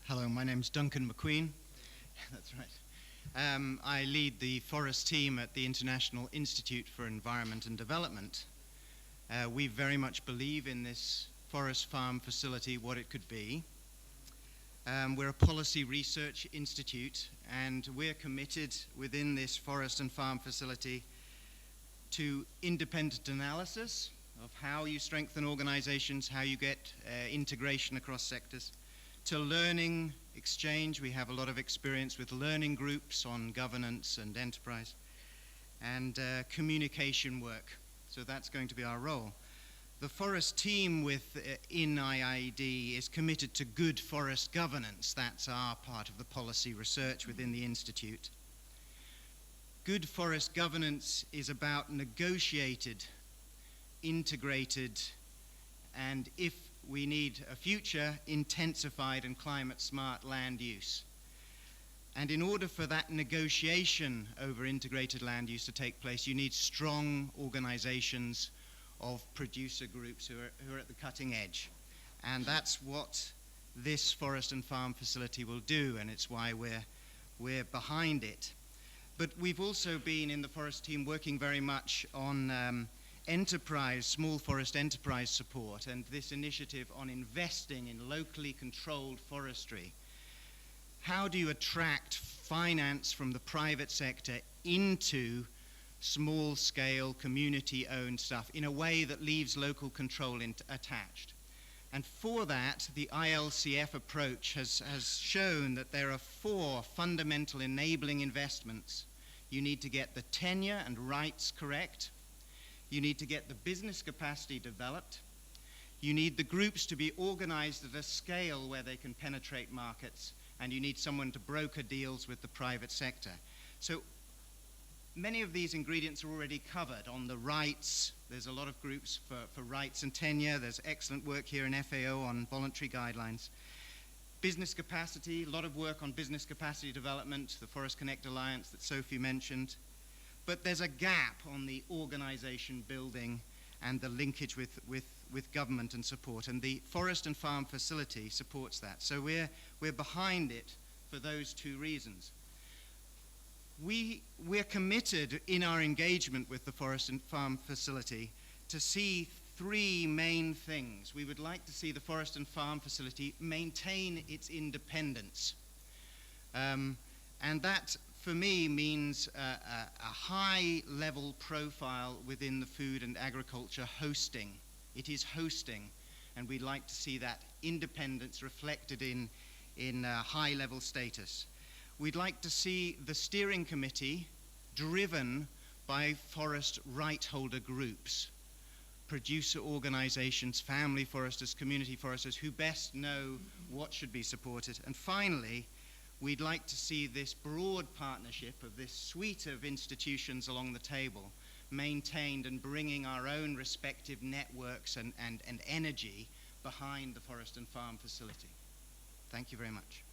Hello, my name's Ducan Macqueen. That's right. I lead the forest team at the International Institute for Environment and Development. We very much believe in this forest farm facility, what it could be. We're a policy research institute, and we're committed within this forest and farm facility to independent analysis of how you strengthen organizations, how you get integration across sectors, to learning exchange. We have a lot of experience with learning groups on governance and enterprise, and communication work. So that's going to be our role. The forest team in IIED is committed to good forest governance. That's our part of the policy research within the Institute. Good forest governance is about negotiated, integrated, and if we need a future, intensified and climate-smart land use. And in order for that negotiation over integrated land use to take place, you need strong organizations of producer groups who are at the cutting edge. And that's what this forest and farm facility will do, and it's why we're behind it. But we've also been in the forest team working very much on enterprise, small forest enterprise support, and this initiative on investing in locally controlled forestry. How do you attract finance from the private sector into small-scale, community-owned stuff in a way that leaves local control attached? And for that, the ILCF approach has shown that there are 4 fundamental enabling investments. You need to get the tenure and rights correct. You need to get the business capacity developed. You need the groups to be organized at a scale where they can penetrate markets, and you need someone to broker deals with the private sector. So many of these ingredients are already covered. On the rights, there's a lot of groups for rights and tenure. There's excellent work here in FAO on voluntary guidelines. Business capacity, a lot of work on business capacity development, the Forest Connect Alliance that Sophie mentioned. But there's a gap on the organization building and the linkage with government and support, and the forest and farm facility supports that. So we're behind it for those 2 reasons. We're committed in our engagement with the forest and farm facility to see 3 main things. We would like to see the forest and farm facility maintain its independence. And that, for me, means a high-level profile within the food and agriculture hosting. It is hosting, and we'd like to see that independence reflected in high-level status. We'd like to see the steering committee driven by forest right holder groups, producer organizations, family foresters, community foresters, who best know what should be supported. And finally, we'd like to see this broad partnership of this suite of institutions along the table maintained, and bringing our own respective networks and energy behind the forest and farm facility. Thank you very much.